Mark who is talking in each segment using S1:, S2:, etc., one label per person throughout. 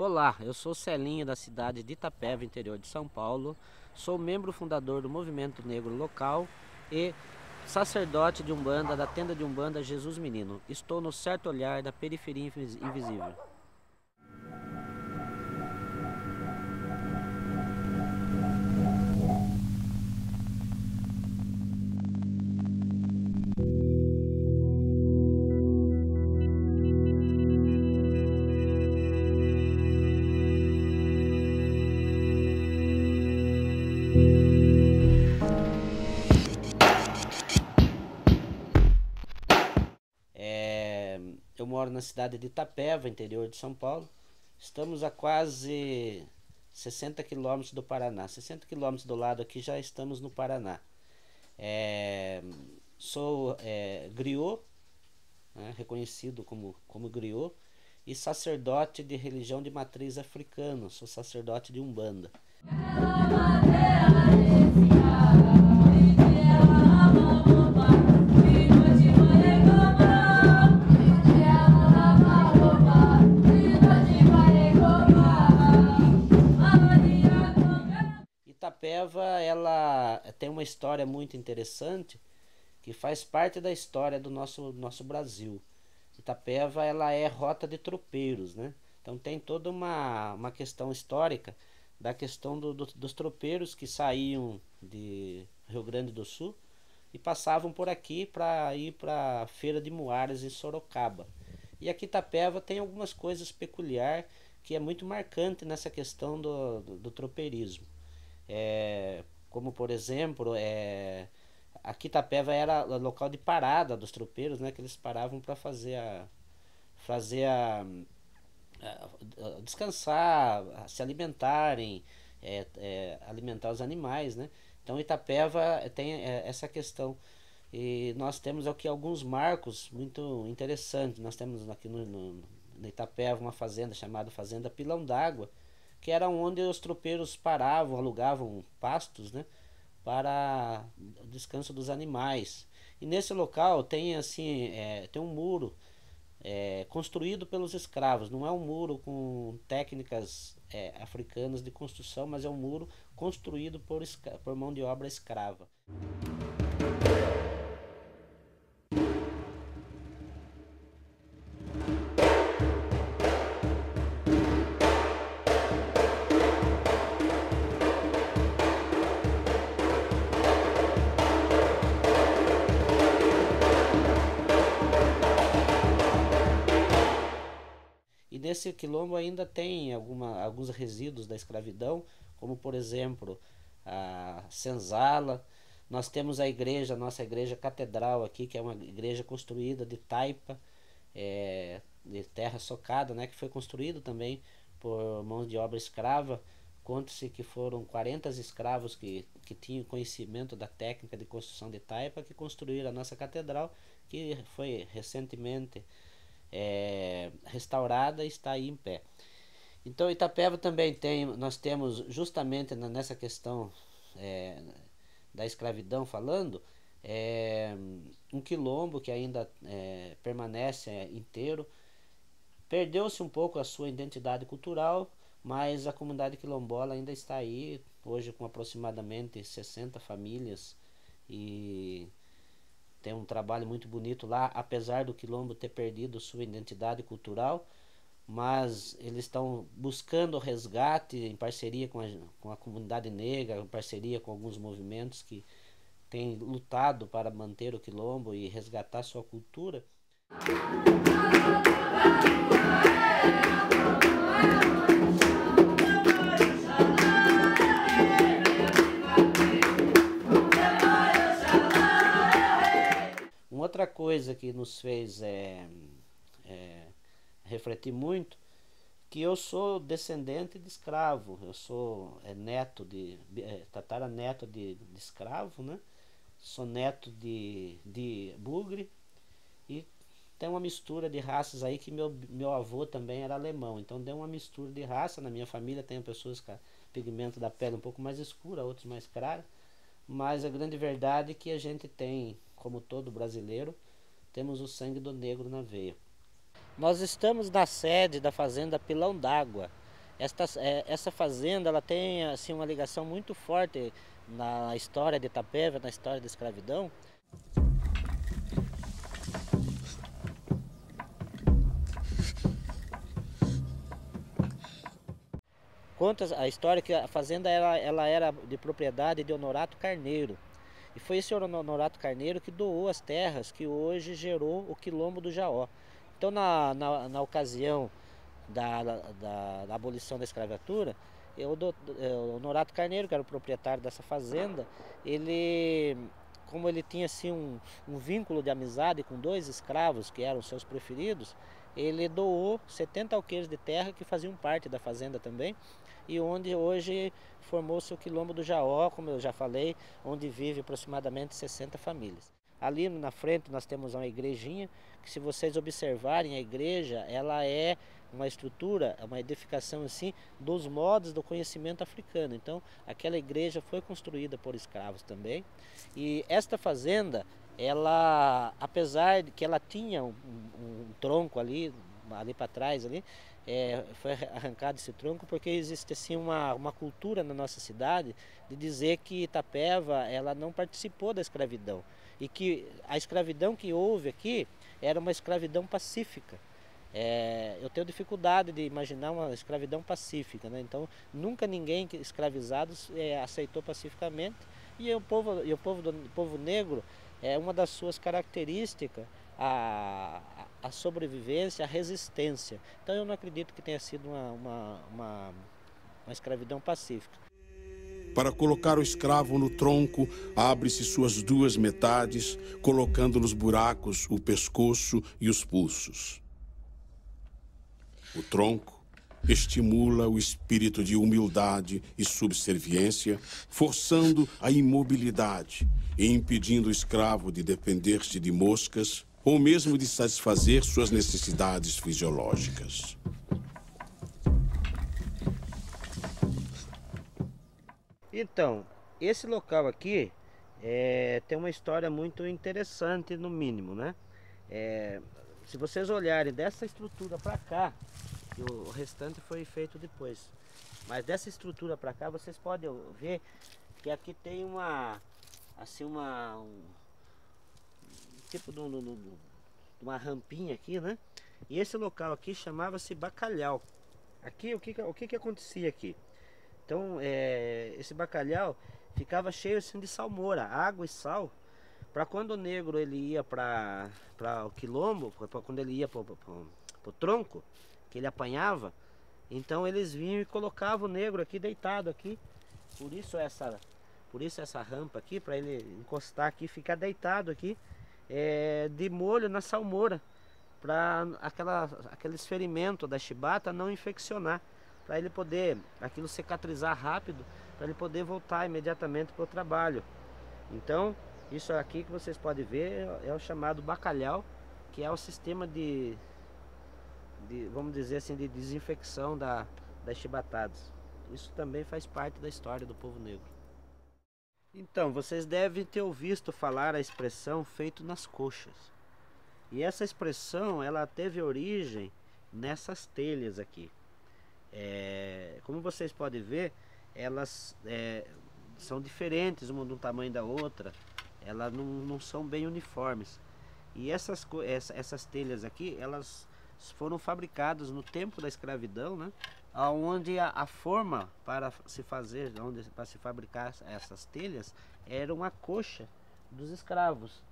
S1: Olá, eu sou Celinho da cidade de Itapeva, interior de São Paulo. Sou membro fundador do movimento negro local e sacerdote de Umbanda da tenda de Umbanda Jesus Menino. Estou no certo olhar da periferia invisível. Eu moro na cidade de Itapeva, interior de São Paulo. Estamos a quase 60 quilômetros do Paraná. 60 quilômetros do lado aqui já estamos no Paraná. Sou griot, né, reconhecido como griot, e sacerdote de religião de matriz africana. Sou sacerdote de Umbanda. Itapeva, ela tem uma história muito interessante que faz parte da história do nosso Brasil. Itapeva, ela é rota de tropeiros, né? Então tem toda uma questão histórica da questão dos tropeiros que saíam de Rio Grande do Sul e passavam por aqui para ir para a Feira de Muares em Sorocaba. E aqui Itapeva tem algumas coisas peculiares que é muito marcante nessa questão do tropeirismo. Como por exemplo, aqui Itapeva era local de parada dos tropeiros, né, que eles paravam para descansar, se alimentarem, alimentar os animais, né? Então Itapeva tem essa questão. E nós temos aqui alguns marcos muito interessantes. Nós temos aqui no Itapeva uma fazenda chamada Fazenda Pilão d'Água, que era onde os tropeiros paravam, alugavam pastos, né, para o descanso dos animais. E nesse local tem assim, tem um muro construído pelos escravos. Não é um muro com técnicas africanas de construção, mas é um muro construído por mão de obra escrava. E nesse quilombo ainda tem alguns resíduos da escravidão, como por exemplo a senzala. Nós temos a nossa igreja catedral aqui, que é uma igreja construída de taipa, de terra socada, né, que foi construído também por mãos de obra escrava. Conta-se que foram 40 escravos que tinham conhecimento da técnica de construção de taipa que construíram a nossa catedral, que foi recentemente restaurada e está aí em pé. Então Itapeva também nós temos justamente nessa questão da escravidão falando, um quilombo que ainda permanece inteiro. Perdeu-se um pouco a sua identidade cultural, mas a comunidade quilombola ainda está aí, hoje com aproximadamente 60 famílias, e tem um trabalho muito bonito lá, apesar do quilombo ter perdido sua identidade cultural, mas eles estão buscando o resgate em parceria com a comunidade negra, em parceria com alguns movimentos que têm lutado para manter o quilombo e resgatar sua cultura. Outra coisa que nos fez refletir muito, que eu sou descendente de escravo. Eu sou tataraneto de escravo, né? Sou neto de bugre, e tem uma mistura de raças aí, que meu avô também era alemão, então deu uma mistura de raça. Na minha família tem pessoas com pigmento da pele um pouco mais escura, outros mais claros, mas a grande verdade é que a gente tem, como todo brasileiro, temos o sangue do negro na veia. Nós estamos na sede da Fazenda Pilão d'Água. Essa fazenda ela tem assim, uma ligação muito forte na história de Itapeva, na história da escravidão. Conta a história que a fazenda ela era de propriedade de Honorato Carneiro. E foi esse Honorato Carneiro que doou as terras que hoje gerou o Quilombo do Jaó. Então, na ocasião da abolição da escravatura, o Honorato Carneiro, que era o proprietário dessa fazenda, como ele tinha assim, um vínculo de amizade com 2 escravos que eram seus preferidos, ele doou 70 alqueires de terra que faziam parte da fazenda também, e onde hoje formou-se o Quilombo do Jaó, como eu já falei, onde vive aproximadamente 60 famílias. Ali na frente nós temos uma igrejinha, que se vocês observarem, a igreja ela é uma estrutura, uma edificação assim, dos modos do conhecimento africano. Então, aquela igreja foi construída por escravos também. E esta fazenda, ela, apesar de que ela tinha um tronco ali para trás, foi arrancado esse tronco porque existe assim uma cultura na nossa cidade de dizer que Itapeva ela não participou da escravidão e que a escravidão que houve aqui era uma escravidão pacífica. Eu tenho dificuldade de imaginar uma escravidão pacífica, né? Então nunca ninguém escravizado aceitou pacificamente, e o povo negro é uma das suas características a sobrevivência, a resistência. Então eu não acredito que tenha sido uma escravidão pacífica.
S2: Para colocar o escravo no tronco, abre-se suas 2 metades, colocando nos buracos o pescoço e os pulsos. O tronco estimula o espírito de humildade e subserviência, forçando a imobilidade e impedindo o escravo de depender-se de moscas ou mesmo de satisfazer suas necessidades fisiológicas.
S1: Então, esse local aqui tem uma história muito interessante, no mínimo, né? Se vocês olharem dessa estrutura para cá, que o restante foi feito depois, mas dessa estrutura para cá vocês podem ver que aqui tem tipo de uma rampinha aqui, né? E esse local aqui chamava-se Bacalhau. Aqui o que acontecia aqui? Então esse bacalhau ficava cheio assim de salmoura, água e sal, para quando o negro ele ia para o quilombo, quando ele ia para o tronco que ele apanhava, então eles vinham e colocavam o negro aqui deitado aqui. Por isso essa rampa aqui, para ele encostar aqui, ficar deitado aqui, de molho na salmoura, para aquele ferimento da chibata não infeccionar, para ele poder aquilo cicatrizar rápido, para ele poder voltar imediatamente para o trabalho. Então isso aqui que vocês podem ver é o chamado bacalhau, que é o sistema vamos dizer assim, de desinfecção das chibatadas. Isso também faz parte da história do povo negro. Então, vocês devem ter ouvido falar a expressão feito nas coxas. E essa expressão, ela teve origem nessas telhas aqui. Como vocês podem ver, elas são diferentes uma do tamanho da outra. Elas não são bem uniformes. E essas telhas aqui, elas foram fabricadas no tempo da escravidão, né? Onde a forma para se fabricar essas telhas era uma coxa dos escravos.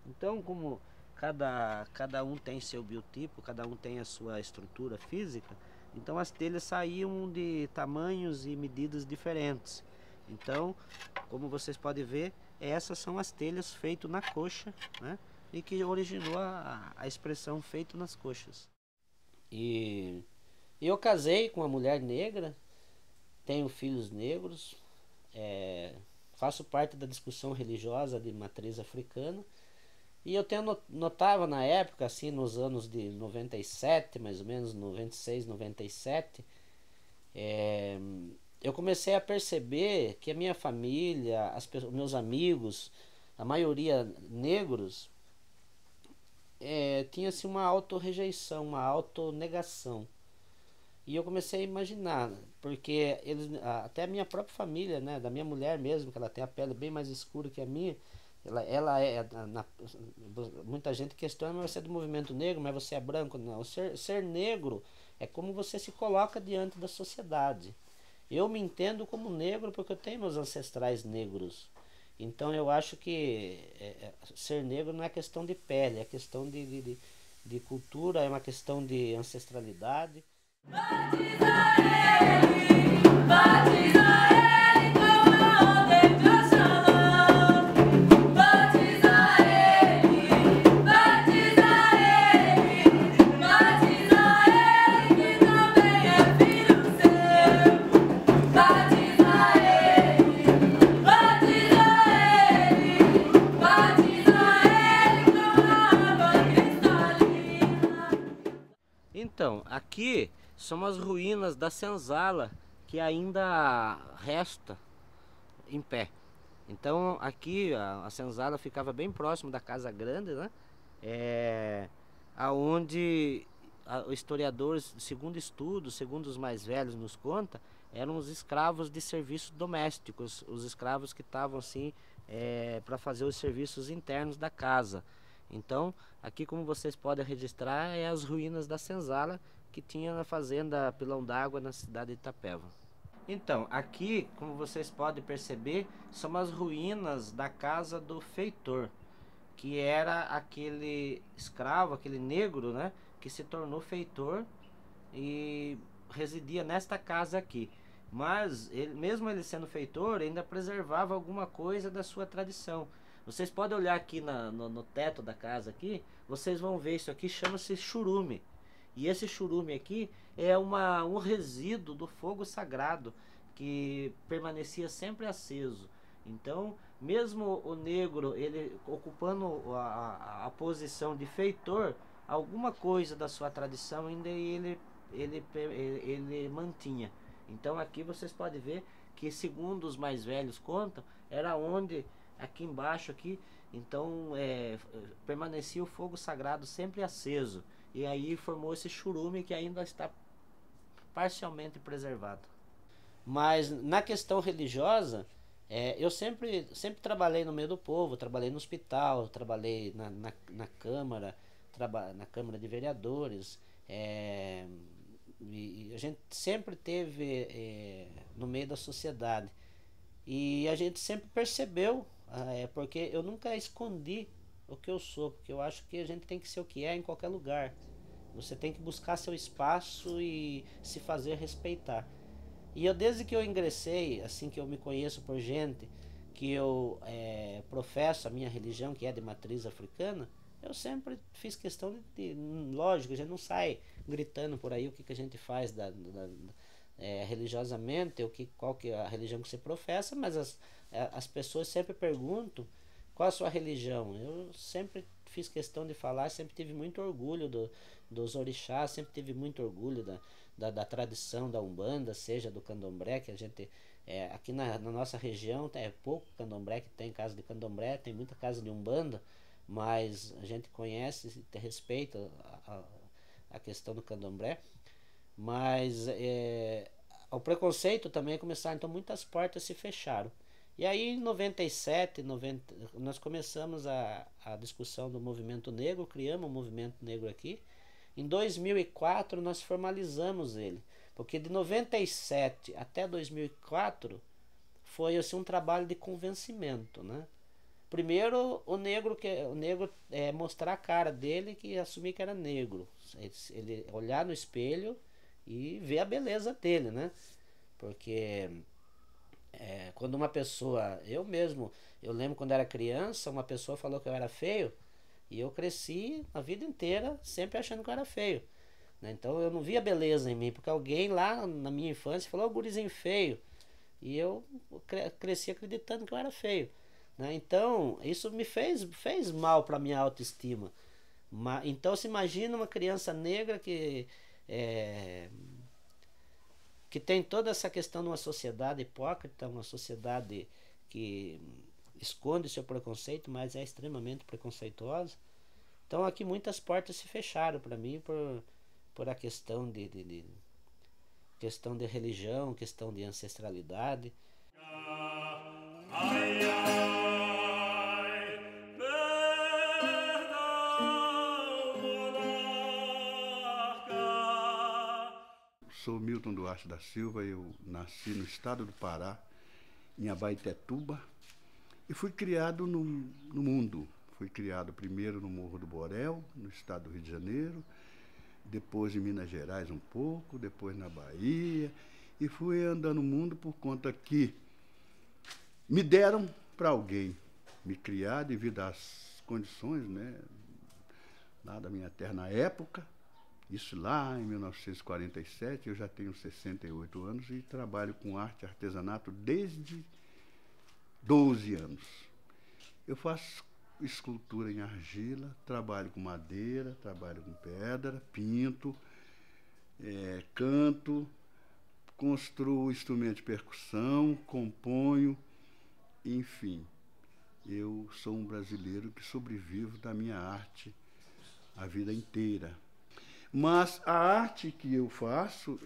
S1: Então, como cada um tem seu biotipo, cada um tem a sua estrutura física, então as telhas saíam de tamanhos e medidas diferentes. Então, como vocês podem ver, essas são as telhas feitas na coxa, né? E que originou a expressão feito nas coxas. E eu casei com uma mulher negra, tenho filhos negros, faço parte da discussão religiosa de matriz africana, e eu notava na época, assim, nos anos de 97, mais ou menos, 96, 97, eu comecei a perceber que a minha família, meus amigos, a maioria negros, tinha-se uma autorrejeição, uma autonegação. E eu comecei a imaginar, porque eles, até a minha própria família, né, da minha mulher mesmo, que ela tem a pele bem mais escura que a minha, ela é, muita gente questiona, mas você é do movimento negro, mas você é branco. Não, ser negro é como você se coloca diante da sociedade. Eu me entendo como negro porque eu tenho meus ancestrais negros. Então eu acho que ser negro não é questão de pele, é questão de cultura, é uma questão de ancestralidade. Batiza ele, batiza ele com a onda de Oxalá. Batiza ele, batiza ele, batiza ele que também é filho seu. Batiza ele, batiza ele, batiza ele com a água cristalina. Então, aqui são as ruínas da senzala que ainda resta em pé. Então aqui a senzala ficava bem próximo da Casa Grande, né? Aonde o historiador, segundo estudos, segundo os mais velhos nos conta, eram os escravos de serviços domésticos, os escravos que estavam assim para fazer os serviços internos da casa. Então aqui, como vocês podem registrar, é as ruínas da senzala que tinha na fazenda Pilão d'Água, na cidade de Itapeva. Então, aqui, como vocês podem perceber, são as ruínas da casa do feitor, que era aquele escravo, aquele negro, né, que se tornou feitor e residia nesta casa aqui. Mas, mesmo ele sendo feitor, ainda preservava alguma coisa da sua tradição. Vocês podem olhar aqui no teto da casa aqui, vocês vão ver isso aqui, chama-se churume. E esse churume aqui é um resíduo do fogo sagrado que permanecia sempre aceso. Então, mesmo o negro, ele ocupando a posição de feitor, alguma coisa da sua tradição ainda ele mantinha. Então aqui vocês podem ver que, segundo os mais velhos contam, era onde, aqui embaixo aqui, então permanecia o fogo sagrado sempre aceso. E aí formou esse churume que ainda está parcialmente preservado. Mas na questão religiosa, eu sempre trabalhei no meio do povo, trabalhei no hospital, trabalhei na Câmara, na Câmara de Vereadores, e a gente sempre teve no meio da sociedade. E a gente sempre percebeu, porque eu nunca escondi o que eu sou, porque eu acho que a gente tem que ser o que é em qualquer lugar. Você tem que buscar seu espaço e se fazer respeitar. E eu, desde que eu ingressei, assim que eu me conheço por gente, que eu professo a minha religião, que é de matriz africana, eu sempre fiz questão lógico, a gente não sai gritando por aí o que a gente faz religiosamente, qual que é a religião que você professa, mas as pessoas sempre perguntam qual a sua religião. Eu sempre fiz questão de falar, sempre tive muito orgulho dos orixás, sempre tive muito orgulho da tradição da Umbanda, seja do Candomblé, que a gente, aqui na nossa região é pouco Candomblé que tem casa de Candomblé, tem muita casa de Umbanda, mas a gente conhece e respeita a questão do Candomblé. Mas o preconceito também começaram, então muitas portas se fecharam. E aí em 97, nós começamos a discussão do movimento negro, criamos o movimento negro aqui. Em 2004 nós formalizamos ele, porque de 97 até 2004 foi assim, um trabalho de convencimento, né? Primeiro o negro mostrar a cara dele, que assumir que era negro, ele olhar no espelho e ver a beleza dele, né? Porque quando uma pessoa, eu lembro quando era criança, uma pessoa falou que eu era feio, e eu cresci a vida inteira sempre achando que eu era feio, né? Então eu não via beleza em mim, porque alguém lá na minha infância falou, gurizinho feio, e eu cresci acreditando que eu era feio, né? Então isso me fez mal para minha autoestima. Então se imagina uma criança negra que tem toda essa questão de uma sociedade hipócrita, uma sociedade que esconde seu preconceito, mas é extremamente preconceituosa. Então aqui muitas portas se fecharam para mim por a questão questão de religião, questão de ancestralidade.
S3: Sou Milton Duarte da Silva, eu nasci no estado do Pará, em Abaetetuba, e fui criado no mundo. Fui criado primeiro no Morro do Borel, no estado do Rio de Janeiro, depois em Minas Gerais um pouco, depois na Bahia, e fui andando no mundo por conta que me deram para alguém me criar devido às condições, né, lá da minha terra na época. Isso lá em 1947, eu já tenho 68 anos e trabalho com arte e artesanato desde 12 anos. Eu faço escultura em argila, trabalho com madeira, trabalho com pedra, pinto, canto, construo instrumento de percussão, componho, enfim. Eu sou um brasileiro que sobrevivo da minha arte a vida inteira. Mas a arte que eu faço,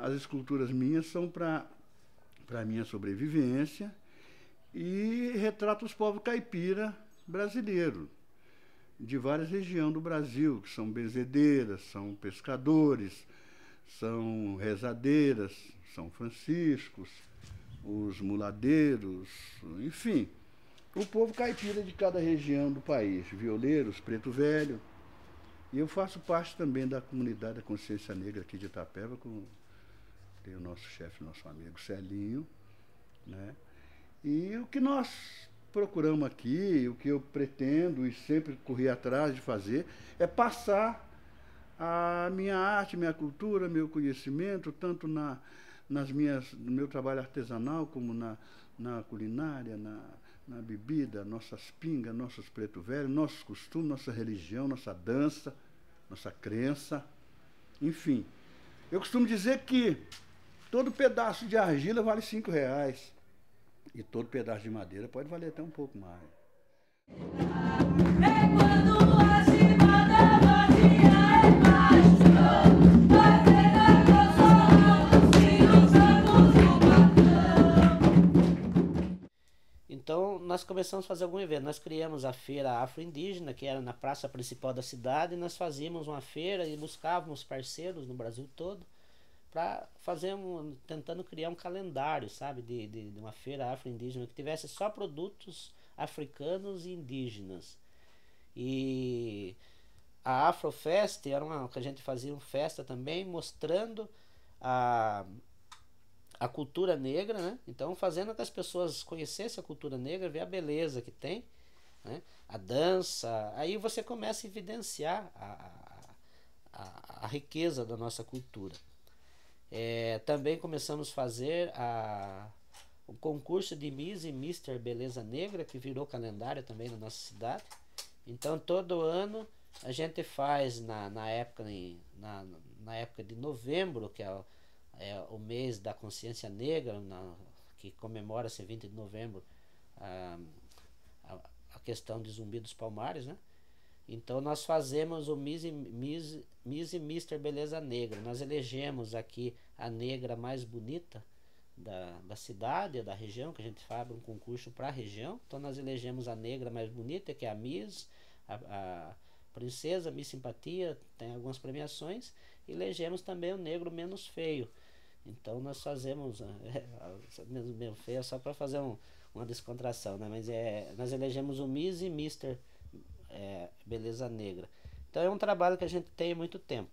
S3: as esculturas minhas são para a minha sobrevivência e retratam os povos caipira brasileiros, de várias regiões do Brasil, que são benzedeiras, são pescadores, são rezadeiras, são franciscos, os muladeiros, enfim. O povo caipira de cada região do país, violeiros, preto velho. E eu faço parte também da comunidade da Consciência Negra aqui de Itapeva, tem o nosso chefe, nosso amigo Celinho, né? E o que nós procuramos aqui, o que eu pretendo e sempre corri atrás de fazer, é passar a minha arte, minha cultura, meu conhecimento, tanto no meu trabalho artesanal, como na culinária, na bebida, nossas pingas, nossos preto velho, nossos costumes, nossa religião, nossa dança, nossa crença, enfim. Eu costumo dizer que todo pedaço de argila vale R$5 e todo pedaço de madeira pode valer até um pouco mais.
S1: Então, nós começamos a fazer algum evento. Nós criamos a feira afro-indígena, que era na praça principal da cidade, e nós fazíamos uma feira e buscávamos parceiros no Brasil todo para fazer tentando criar um calendário, sabe, de uma feira afro-indígena que tivesse só produtos africanos e indígenas. E a Afrofest era que a gente fazia uma festa também mostrando a cultura negra, né? Então fazendo com que as pessoas conhecessem a cultura negra, ver a beleza que tem, né? A dança, aí você começa a evidenciar a riqueza da nossa cultura. Também começamos a fazer o concurso de Miss e Mister Beleza Negra, que virou calendário também na nossa cidade. Então todo ano a gente faz na época de novembro, que é o mês da consciência negra, que comemora-se 20 de novembro a questão de Zumbi dos Palmares, né? Então nós fazemos o Miss e Mister Beleza Negra. Nós elegemos aqui a negra mais bonita da cidade, da região, que a gente faz um concurso para a região. Então nós elegemos a negra mais bonita, que é a Miss, a princesa, Miss Simpatia, tem algumas premiações. E elegemos também o negro menos feio. Então nós fazemos menos feio só para fazer uma descontração, né? Mas nós elegemos o Miss e Mister Beleza Negra. Então é um trabalho que a gente tem há muito tempo.